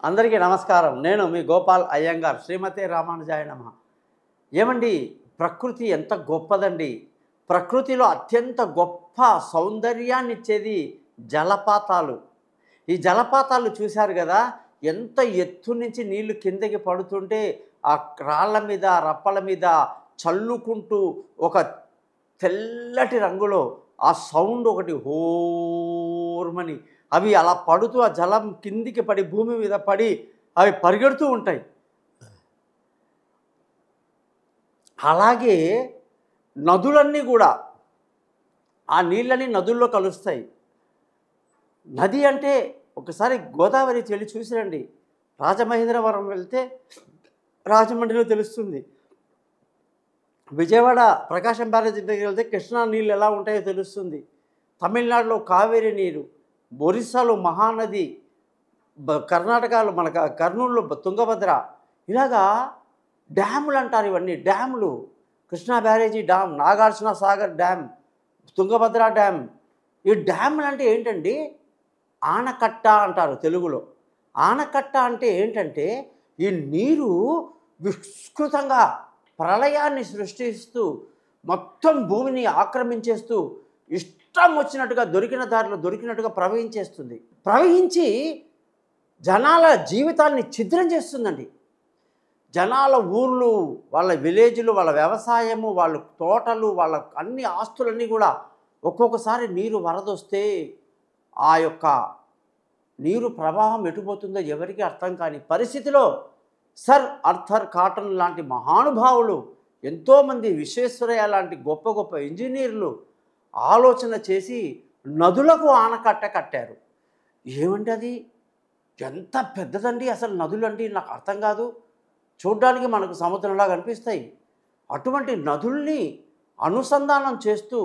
అందరికీ నమస్కారం. నేను మీ గోపాల్ అయ్యంగార్. శ్రీమతే రామానుజాయ నమః. ఏమండి, ప్రకృతి ఎంత గొప్పదండి. ప్రకృతిలో అత్యంత గొప్ప సౌందర్యాన్నిచ్చేది జలపాతాలు. ఈ జలపాతాలు చూశారు కదా, ఎంత ఎత్తు నుంచి నీళ్లు కిందకి పడుతుంటే ఆ రాళ్ళ మీద రప్పల మీద చల్లుకుంటూ ఒక తెల్లటి రంగులో ఆ సౌండ్ ఒకటి హోర్మని అవి అలా పడుతూ ఆ జలం కిందికి పడి భూమి మీద పడి అవి పరిగెడుతూ ఉంటాయి. అలాగే నదులన్నీ కూడా ఆ నీళ్ళని నదుల్లో కలుస్తాయి. నది అంటే ఒకసారి గోదావరి వెళ్ళి చూసిరండి. రాజమహేంద్రవరం వెళ్తే రాజమండ్రిలో తెలుస్తుంది. విజయవాడ ప్రకాశం బ్యారేజ్ దగ్గరికి వెళ్తే కృష్ణా నీళ్ళు ఎలా ఉంటాయో తెలుస్తుంది. తమిళనాడులో కావేరీ నీరు, ఒరిస్సాలో మహానది, కర్ణాటకలో మన కర్నూలులో తుంగభద్ర, ఇలాగా డ్యాములు అంటారు. ఇవన్నీ డ్యాములు. Krishna barrage dam, Nagarjuna Sagar dam, Tungabhadra dam. ఈ డ్యాములు అంటే ఏంటండి? ఆనకట్ట అంటారు తెలుగులో. ఆనకట్ట అంటే ఏంటంటే ఈ నీరు విస్తృతంగా ప్రళయాన్ని సృష్టిస్తూ మొత్తం భూమిని ఆక్రమించేస్తూ ఇష్టం వచ్చినట్టుగా దొరికిన దారిలో దొరికినట్టుగా ప్రవహించేస్తుంది. ప్రవహించి జనాల జీవితాన్ని ఛిద్రం చేస్తుందండి. జనాల ఊళ్ళు, వాళ్ళ విలేజ్లు, వాళ్ళ వ్యవసాయము, వాళ్ళ తోటలు, వాళ్ళ అన్ని ఆస్తులన్నీ కూడా ఒక్కొక్కసారి నీరు వరదొస్తే ఆ యొక్క నీరు ప్రవాహం ఎటుపోతుందో ఎవరికీ అర్థం కాని పరిస్థితిలో సర్ ఆర్థర్ కాటన్ లాంటి మహానుభావులు, ఎంతోమంది విశ్వేశ్వరయ్య లాంటి గొప్ప గొప్ప ఇంజనీర్లు ఆలోచన చేసి నదులకు ఆనకట్ట కట్టారు. ఏమంటే అది ఎంత పెద్దదండి అసలు నదులు అంటే నాకు అర్థం కాదు. చూడ్డానికి మనకు సముద్రంలాగా అనిపిస్తాయి. అటువంటి నదుల్ని అనుసంధానం చేస్తూ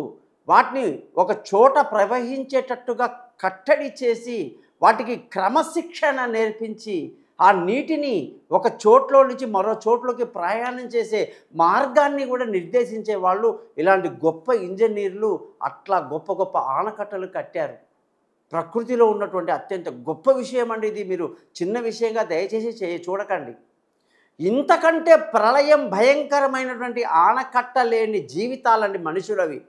వాటిని ఒక చోట ప్రవహించేటట్టుగా కట్టడి చేసి వాటికి క్రమశిక్షణ నేర్పించి ఆ నీటిని ఒక చోట్లో నుంచి మరో చోట్లోకి ప్రయాణం చేసే మార్గాన్ని కూడా నిర్దేశించే వాళ్ళు ఇలాంటి గొప్ప ఇంజనీర్లు అట్లా గొప్ప గొప్ప ఆనకట్టలు కట్టారు. ప్రకృతిలో ఉన్నటువంటి అత్యంత గొప్ప విషయం అండి ఇది. మీరు చిన్న విషయంగా దయచేసి చూడకండి. ఇంతకంటే ప్రళయం భయంకరమైనటువంటి ఆనకట్ట లేని జీవితాలండి మనుషులవి.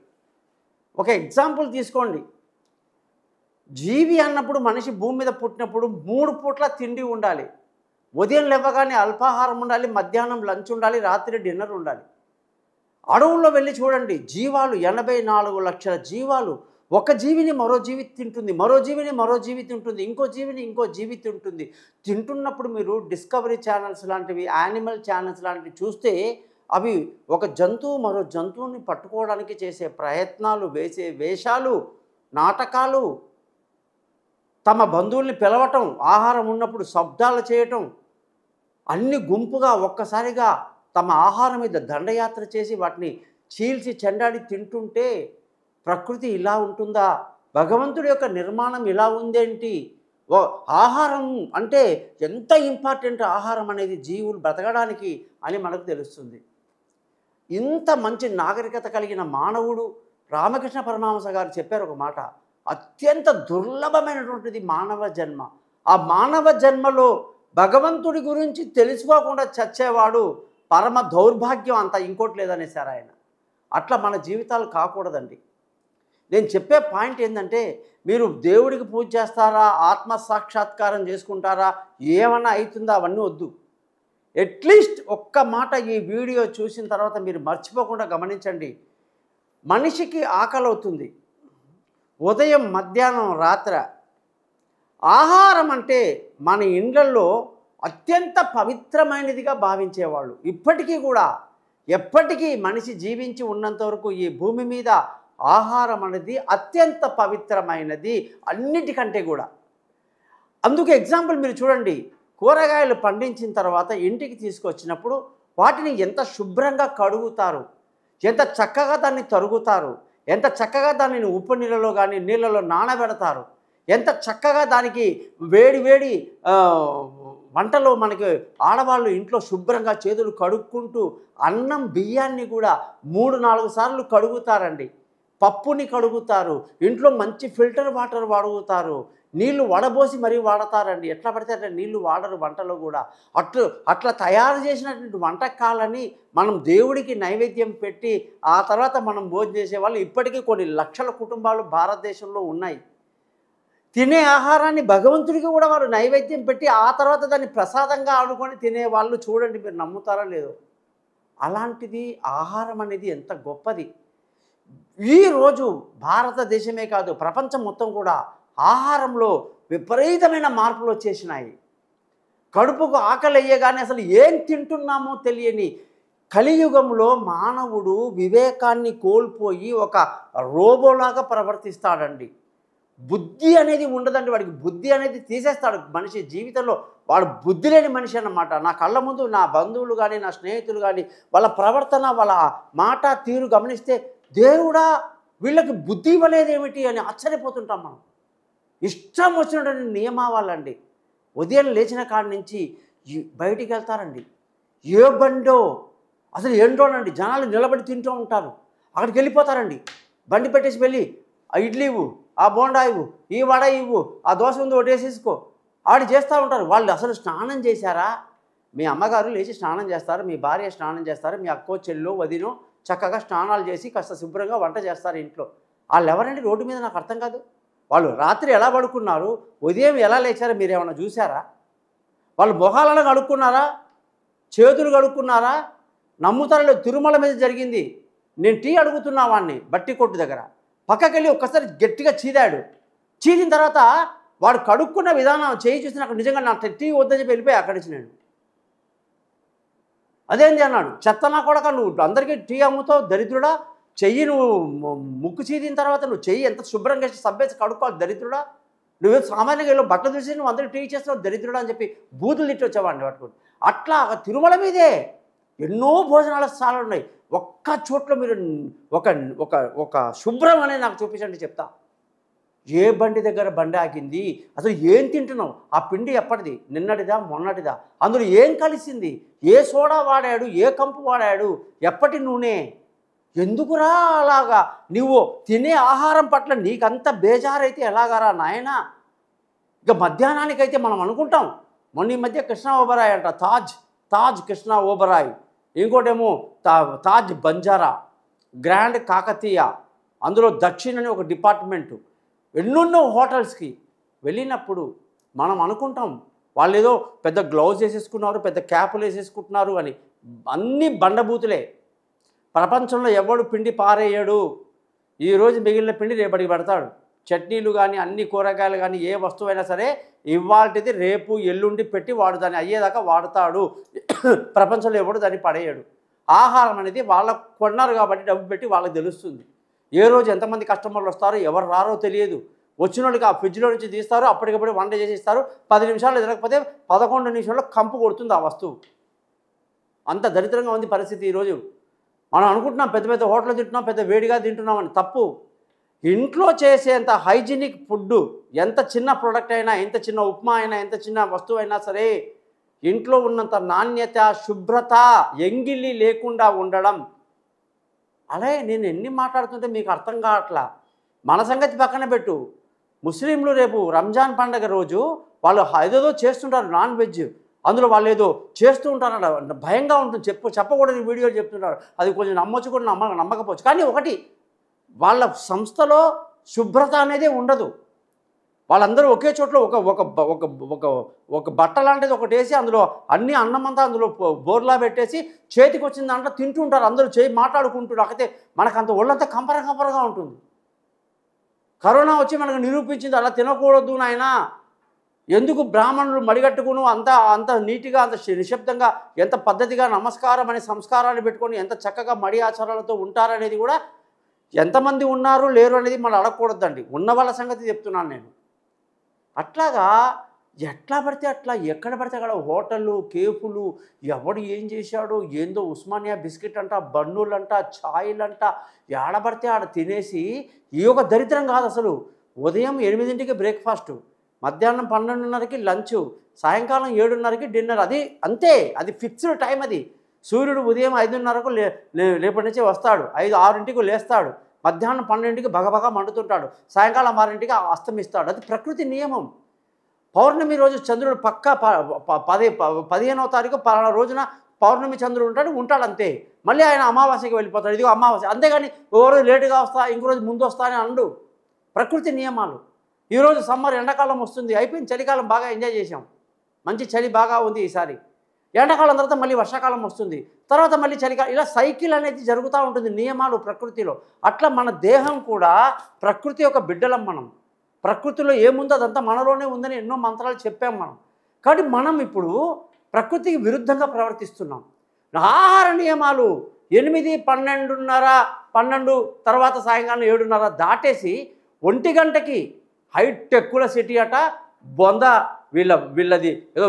ఒక ఎగ్జాంపుల్ తీసుకోండి. జీవి అన్నప్పుడు మనిషి భూమి మీద పుట్టినప్పుడు 3 పూట్ల తిండి ఉండాలి. ఉదయం లేవగానే అల్పాహారం ఉండాలి, మధ్యాహ్నం లంచ్ ఉండాలి, రాత్రి డిన్నర్ ఉండాలి. అడవుల్లో వెళ్ళి చూడండి, జీవాలు 84 లక్షల జీవాలు. ఒక జీవిని మరో జీవి తింటుంది, మరో జీవిని మరో జీవి తింటుంది, ఇంకో జీవిని ఇంకో జీవి తింటుంది. తింటున్నప్పుడు మీరు డిస్కవరీ ఛానల్స్ లాంటివి, యానిమల్ ఛానల్స్ లాంటివి చూస్తే అవి ఒక జంతువు మరో జంతువుని పట్టుకోవడానికి చేసే ప్రయత్నాలు, వేసే వేషాలు, నాటకాలు, తమ బంధువుల్ని పిలవటం, ఆహారం ఉన్నప్పుడు శబ్దాలు చేయటం, అన్ని గుంపుగా ఒక్కసారిగా తమ ఆహారం మీద దండయాత్ర చేసి వాటిని చీల్చి చెండాడి తింటుంటే ప్రకృతి ఇలా ఉంటుందా? భగవంతుడి యొక్క నిర్మాణం ఇలా ఉందేంటి? ఆహారం అంటే ఎంత ఇంపార్టెంట్ ఆహారం అనేది జీవులు బ్రతకడానికి అని మనకు తెలుస్తుంది. ఇంత మంచి నాగరికత కలిగిన మానవుడు రామకృష్ణ పరమహంస గారు చెప్పారు ఒక మాట, అత్యంత దుర్లభమైనటువంటిది మానవ జన్మ. ఆ మానవ జన్మలో భగవంతుడి గురించి తెలుసుకోకుండా చచ్చేవాడు పరమ దౌర్భాగ్యం, అంత ఇంకోటి లేదనేసారు ఆయన. అట్లా మన జీవితాలు కాకూడదండి. నేను చెప్పే పాయింట్ ఏంటంటే, మీరు దేవుడికి పూజ చేస్తారా, ఆత్మ సాక్షాత్కారం చేసుకుంటారా, ఏమన్నా అవుతుందా, అవన్నీ వద్దు. అట్లీస్ట్ ఒక్క మాట ఈ వీడియో చూసిన తర్వాత మీరు మర్చిపోకుండా గమనించండి. మనిషికి ఆకలి అవుతుంది, ఉదయం మధ్యాహ్నం రాత్ర. ఆహారం అంటే మన ఇండ్లలో అత్యంత పవిత్రమైనదిగా భావించేవాళ్ళు. ఇప్పటికీ కూడా ఎప్పటికీ మనిషి జీవించి ఉన్నంత వరకు ఈ భూమి మీద ఆహారం అనేది అత్యంత పవిత్రమైనది అన్నిటికంటే కూడా. అందుకు ఎగ్జాంపుల్ మీరు చూడండి, కూరగాయలు పండించిన తర్వాత ఇంటికి తీసుకొచ్చినప్పుడు వాటిని ఎంత శుభ్రంగా కడుగుతారు, ఎంత చక్కగా దాన్ని తరుగుతారు, ఎంత చక్కగా దానిని ఉప్పు నీళ్ళలో కానీ నీళ్ళలో నానబెడతారు, ఎంత చక్కగా దానికి వేడి వేడి వంటలో మనకి ఆడవాళ్ళు ఇంట్లో శుభ్రంగా చేతులు కడుక్కుంటూ అన్నం బియ్యాన్ని కూడా 3-4 సార్లు కడుగుతారండి. పప్పుని కడుగుతారు, ఇంట్లో మంచి ఫిల్టర్ వాటర్ వాడుతారు, నీళ్లు వడబోసి మరీ వాడతారండి. ఎట్లా పడితే అట్లా నీళ్లు వాడరు వంటలో కూడా. అట్లా తయారు చేసినటువంటి వంటకాలని మనం దేవుడికి నైవేద్యం పెట్టి ఆ తర్వాత మనం భోజనం చేసేవాళ్ళు ఇప్పటికీ కొన్ని లక్షల కుటుంబాలు భారతదేశంలో ఉన్నాయి. తినే ఆహారాన్ని భగవంతుడికి కూడా వారు నైవేద్యం పెట్టి ఆ తర్వాత దాన్ని ప్రసాదంగా ఆడుకొని తినేవాళ్ళు చూడండి, మీరు నమ్ముతారో లేదో. అలాంటిది ఆహారం అనేది ఎంత గొప్పది. ఈరోజు భారతదేశమే కాదు ప్రపంచం మొత్తం కూడా ఆహారంలో విపరీతమైన మార్పులు వచ్చేసినాయి. కడుపుకు ఆకలి అయ్యేగానే అసలు ఏం తింటున్నామో తెలియని కలియుగంలో మానవుడు వివేకాన్ని కోల్పోయి ఒక రోబోలాగా ప్రవర్తిస్తాడండి. బుద్ధి అనేది ఉండదండి వాడికి. బుద్ధి అనేది తీసేస్తాడు మనిషి జీవితంలో. వాడు బుద్ధి లేని మనిషి అన్నమాట. నా కళ్ళ ముందు నా బంధువులు కానీ నా స్నేహితులు కానీ వాళ్ళ ప్రవర్తన వాళ్ళ మాట తీరు గమనిస్తే దేవుడా వీళ్ళకి బుద్ధి ఇవ్వలేదేమిటి అని ఆశ్చర్యపోతుంటాం మనం. ఇష్టం వచ్చినటువంటి నియమావాళ్ళండి. ఉదయం లేచిన కాడి నుంచి బయటికి వెళ్తారండి. ఏ బండో అసలు ఏంటోనండి, జనాలు నిలబడి తింటూ ఉంటారు. అక్కడికి వెళ్ళిపోతారండి. బండి పెట్టేసి వెళ్ళి ఆ ఇడ్లీ ఇవ్వు, ఆ బోండా ఇవ్వు, ఈ వడ ఇవ్వు, ఆ దోశ ఉంది ఒకటేసేసుకో ఆడి చేస్తూ ఉంటారు. వాళ్ళు అసలు స్నానం చేశారా? మీ అమ్మగారు లేచి స్నానం చేస్తారు, మీ భార్య స్నానం చేస్తారు, మీ అక్కో చెల్లో వదినో చక్కగా స్నానాలు చేసి కాస్త శుభ్రంగా వంట చేస్తారు ఇంట్లో. వాళ్ళు ఎవరండి రోడ్డు మీద? నాకు అర్థం కాదు. వాళ్ళు రాత్రి ఎలా పడుకున్నారు, ఉదయం ఎలా లేచారో మీరు ఏమైనా చూసారా? వాళ్ళు మొహాలను కడుక్కున్నారా, చేతులు కడుక్కున్నారా? నమ్ముతారో తిరుమల మీద జరిగింది. నేను టీ అడుగుతున్నా వాడిని బట్టి కొట్టు దగ్గర, పక్కకెళ్ళి ఒక్కసారి గట్టిగా చీదాడు. చీదిన తర్వాత వాడు కడుక్కున్న విధానం చేయి చూసి నాకు నిజంగా నా టీ వద్దని చెప్పి వెళ్ళిపోయి అక్కడి నుంచి నేను అదేంటి అన్నాడు. చెత్తనా కొడక, నువ్వు అందరికీ టీ అమ్ముతావు దరిద్రుడా, చెయ్యి నువ్వు ముక్కు చీదిన తర్వాత నువ్వు చెయ్యి ఎంత శుభ్రంగా సబ్బేసి కడుక్కోవాలి దరిద్రుడా, నువ్వే సామాన్యంగా వెళ్ళి బట్టలు చూసి నువ్వు అందరికీ టీ చేస్తున్నావు దరిద్రుడా అని చెప్పి బూతులు తిట్టి వచ్చేవాడిని పట్టుకుని. అట్లా తిరుమల మీదే ఎన్నో భోజనాల స్థలాలు ఉన్నాయి. ఒక్క చోట్ల మీరు ఒక ఒక ఒక శుభ్రం అనేది నాకు చూపించండి చెప్తా. ఏ బండి దగ్గర బండి ఆగింది, అసలు ఏం తింటున్నావు, ఆ పిండి ఎప్పటిది, నిన్నటిదా మొన్నటిదా, అందులో ఏం కలిసింది, ఏ సోడా వాడాడు, ఏ కంపు వాడాడు, ఎప్పటి నూనె, ఎందుకురా అలాగా నువ్వు తినే ఆహారం పట్ల నీకంత బేజారైతే ఎలాగరా నాయనా. ఇక మధ్యాహ్నానికైతే మనం అనుకుంటాం. మొన్న ఈ మధ్య కృష్ణా ఓబరాయ్ అంట, తాజ్ కృష్ణా ఓబరాయ్, ఇంకోటేమో తాజ్ బంజారా, గ్రాండ్ కాకతీయ, అందులో దక్షిణ్ అని ఒక డిపార్ట్మెంటు, ఎన్నెన్నో హోటల్స్కి వెళ్ళినప్పుడు మనం అనుకుంటాం వాళ్ళు ఏదో పెద్ద గ్లౌజ్ వేసేసుకున్నారు, పెద్ద క్యాపులు వేసేసుకుంటున్నారు అని. అన్నీ బండబూతులే. ప్రపంచంలో ఎవడు పిండి పారేయడు. ఈరోజు మిగిలిన పిండి రేపటికి పెడతాడు. చట్నీలు కానీ అన్ని కూరగాయలు కానీ ఏ వస్తువైనా సరే ఇవాళది రేపు ఎల్లుండి పెట్టి వాడు దాన్ని అయ్యేదాకా వాడతాడు. ప్రపంచంలో ఎవడు దాన్ని పడేయడు. ఆహారం అనేది వాళ్ళకు కొన్నారు కాబట్టి డబ్బు పెట్టి వాళ్ళకి తెలుస్తుంది. ఏ రోజు ఎంతమంది కస్టమర్లు వస్తారో ఎవరు రారో తెలియదు. వచ్చిన వాళ్ళకి ఆ ఫ్రిడ్జ్లో నుంచి తీస్తారు, అప్పటికప్పుడు వంట చేసి ఇస్తారు. 10 నిమిషాలు తిరగకపోతే 11 నిమిషాల్లో కంపు కొడుతుంది ఆ వస్తువు. అంత దరిద్రంగా ఉంది పరిస్థితి ఈరోజు. మనం అనుకుంటున్నాం పెద్ద పెద్ద హోటల్లో తింటున్నాం, పెద్ద వేడిగా తింటున్నామని. తప్పు. ఇంట్లో చేసేంత హైజీనిక్ ఫుడ్డు, ఎంత చిన్న ప్రోడక్ట్ అయినా, ఎంత చిన్న ఉప్మా అయినా, ఎంత చిన్న వస్తువు అయినా సరే ఇంట్లో ఉన్నంత నాణ్యత, శుభ్రత, ఎంగిలి లేకుండా ఉండడం. అలాగే నేను ఎన్ని మాట్లాడుతుంటే మీకు అర్థం కావట్లా. మన సంగతి పక్కన పెట్టు. ముస్లింలు రేపు రంజాన్ పండగ రోజు వాళ్ళు ఏదేదో చేస్తుంటారు నాన్ వెజ్, అందులో వాళ్ళు ఏదో చేస్తూ ఉంటారట. భయంగా ఉంటుంది. చెప్పకూడని వీడియోలు చెప్తుంటారు. అది కొంచెం నమ్మొచ్చు కూడా నమ్మకపోవచ్చు. కానీ ఒకటి, వాళ్ళ సంస్థలో శుభ్రత అనేది ఉండదు. వాళ్ళందరూ ఒకే చోట్ల ఒక ఒక ఒక ఒక ఒక బట్ట లాంటిది ఒకటి వేసి అందులో అన్ని అన్నమంతా అందులో బోర్లా పెట్టేసి చేతికి వచ్చిన దాంట్లో తింటుంటారు. అందరూ మాట్లాడుకుంటారు. అయితే మనకు అంత ఒళ్ళంతా కంపరగా ఉంటుంది. కరోనా వచ్చి మనకు నిరూపించింది అలా తినకూడదు నాయనా. ఎందుకు బ్రాహ్మణులు మడిగట్టుకును అంత నీట్గా, అంత నిశ్శబ్దంగా, ఎంత పద్ధతిగా నమస్కారం అనే సంస్కారాన్ని పెట్టుకొని ఎంత చక్కగా మడి ఆచారాలతో ఉంటారనేది కూడా, ఎంతమంది ఉన్నారు లేరు అనేది మనం అడగకూడదండి. ఉన్న వాళ్ళ సంగతి చెప్తున్నాను నేను. అట్లాగా ఎట్లా పడితే అట్లా, ఎక్కడ పడితే అక్కడ హోటళ్ళు, కేఫ్లు, ఎవడు ఏం చేశాడో ఏందో, ఉస్మానియా బిస్కెట్ అంట, బన్నులంట, ఛాయలంట, ఏడబడితే ఆడ తినేసి. ఈ ఒక దరిద్రం కాదు అసలు. ఉదయం 8ంటికి బ్రేక్ఫాస్టు, మధ్యాహ్నం 12:30కి లంచు, సాయంకాలం 7:30కి డిన్నర్. అది అంతే, అది ఫిక్స్డ్ టైం. అది సూర్యుడు ఉదయం 5:30కు రేపటి నుంచి వస్తాడు, 5-6ంటికి లేస్తాడు, మధ్యాహ్నం 12కి భగభగ మండుతుంటాడు, సాయంకాలం 6కి అస్తమిస్తాడు. అది ప్రకృతి నియమం. పౌర్ణమి రోజు చంద్రుడు పక్కా 15వ తారీఖు పలానా రోజున పౌర్ణమి చంద్రుడు ఉంటాడు అంతే. మళ్ళీ ఆయన అమావాస్యకి వెళ్ళిపోతాడు, ఇదిగో అమావాస్య. అంతేగాని ఓ రోజు లేటుగా వస్తా, ఇంకో రోజు ముందు వస్తా అని అండు. ప్రకృతి నియమాలు. ఈరోజు సమ్మర్ ఎండాకాలం వస్తుంది, అయిపోయింది. చలికాలం బాగా ఎంజాయ్ చేసాం, మంచి చలి బాగా ఉంది ఈసారి. ఎండాకాలం తర్వాత మళ్ళీ వర్షాకాలం వస్తుంది, తర్వాత మళ్ళీ చలికాలం. ఇలా సైకిల్ అనేది జరుగుతూ ఉంటుంది, నియమాలు ప్రకృతిలో. అట్లా మన దేహం కూడా ప్రకృతి యొక్క బిడ్డలం మనం. ప్రకృతిలో ఏముందో అదంతా మనలోనే ఉందని ఎన్నో మంత్రాలు చెప్పాం మనం. కాబట్టి మనం ఇప్పుడు ప్రకృతికి విరుద్ధంగా ప్రవర్తిస్తున్నాం. ఆహార నియమాలు 8, 12 తర్వాత సాయంకాలం 7:30 దాటేసి 1 గంటకి హైటెక్కుల సిటీ అట బొంద వీళ్ళది ఏదో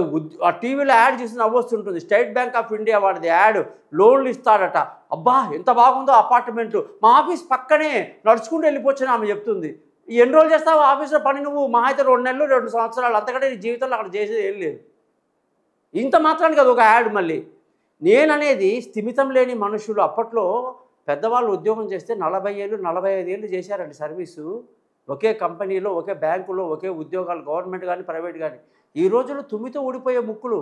ఆ టీవీలో యాడ్ చేసి నవ్వొస్తుంటుంది. స్టేట్ బ్యాంక్ ఆఫ్ ఇండియా వాడిది యాడ్, లోన్లు ఇస్తాడట. అబ్బా ఎంత బాగుందో అపార్ట్మెంటు, మా ఆఫీస్ పక్కనే నడుచుకుంటూ వెళ్ళిపోవచ్చని ఆమె చెప్తుంది. ఎన్ని రోజులు చేస్తావు ఆఫీస్లో పని నువ్వు? మహా అయితే 2 నెలలు 2 సంవత్సరాలు, అంతకంటే నీ జీవితంలో అక్కడ చేసేది ఏం లేదు. ఇంత మాత్రానికి అది ఒక యాడ్. మళ్ళీ నేననేది స్థిమితం లేని మనుషులు. అప్పట్లో పెద్దవాళ్ళు ఉద్యోగం చేస్తే 40 ఏళ్ళు 45 ఏళ్ళు చేశారండి సర్వీసు. ఒకే కంపెనీలో, ఒకే బ్యాంకులో, ఒకే ఉద్యోగాలు, గవర్నమెంట్ కానీ ప్రైవేట్ కానీ. ఈ రోజుల్లో తుమ్మితో ఊడిపోయే ముక్కులు.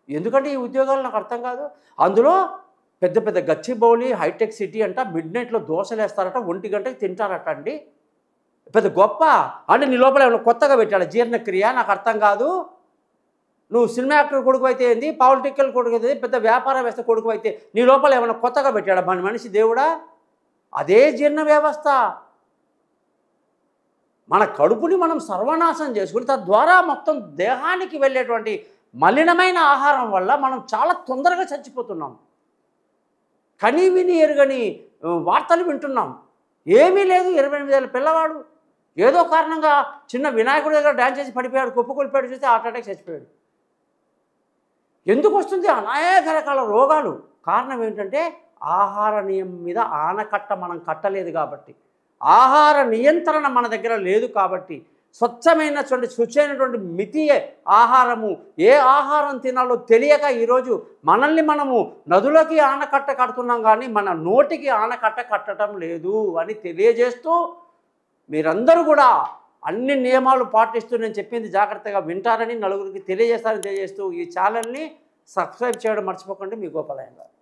ఎందుకంటే ఈ ఉద్యోగాలు నాకు అర్థం కాదు. అందులో పెద్ద పెద్ద గచ్చిబౌలి హైటెక్ సిటీ అంట, మిడ్నైట్లో దోశలు వేస్తారట, 1 గంటకి తింటారట అండి. పెద్ద గొప్ప అంటే నీ లోపల ఏమైనా కొత్తగా పెట్టాడు జీర్ణక్రియ? నాకు అర్థం కాదు. నువ్వు సినిమా యాక్టర్ కొడుకు అయితే ఏంది, పాలిటికల్ కొడుకు అయితే, పెద్ద వ్యాపారవేత్త కొడుకు అయితే నీ లోపల ఏమైనా కొత్తగా పెట్టాడా మన మనిషి దేవుడా? అదే జీర్ణ వ్యవస్థ. మన కడుపుని మనం సర్వనాశనం చేసుకుని తద్వారా మొత్తం దేహానికి వెళ్ళేటువంటి మలినమైన ఆహారం వల్ల మనం చాలా తొందరగా చచ్చిపోతున్నాం. కని విని ఎరుగని వార్తలు వింటున్నాం. ఏమీ లేదు, 28 ఏళ్ళ పిల్లవాడు ఏదో కారణంగా చిన్న వినాయకుడి దగ్గర డ్యాన్స్ చేసి పడిపోయాడు, కుప్పకూలిపోయాడు, చూస్తే హార్ట్ అటాక్ చచ్చిపోయాడు. ఎందుకు వస్తుంది? అనేక రకాల రోగాలు. కారణం ఏంటంటే ఆహార నియమం మీద ఆనకట్ట మనం కట్టలేదు కాబట్టి, ఆహార నియంత్రణ మన దగ్గర లేదు కాబట్టి, స్వచ్ఛమైనటువంటి శుచైనటువంటి మితి ఆహారము, ఏ ఆహారం తినాలో తెలియక ఈరోజు మనల్ని మనము నదులకి ఆనకట్ట కడుతున్నాం, కానీ మన నోటికి ఆనకట్ట కట్టడం లేదు అని తెలియజేస్తూ, మీరందరూ కూడా అన్ని నియమాలు పాటిస్తూ నేను చెప్పింది జాగ్రత్తగా వింటారని, నలుగురికి తెలియజేస్తారని తెలియజేస్తూ ఈ ఛానల్ని సబ్స్క్రైబ్ చేయడం మర్చిపోకండి. మీ గోపాలయ్య గారు.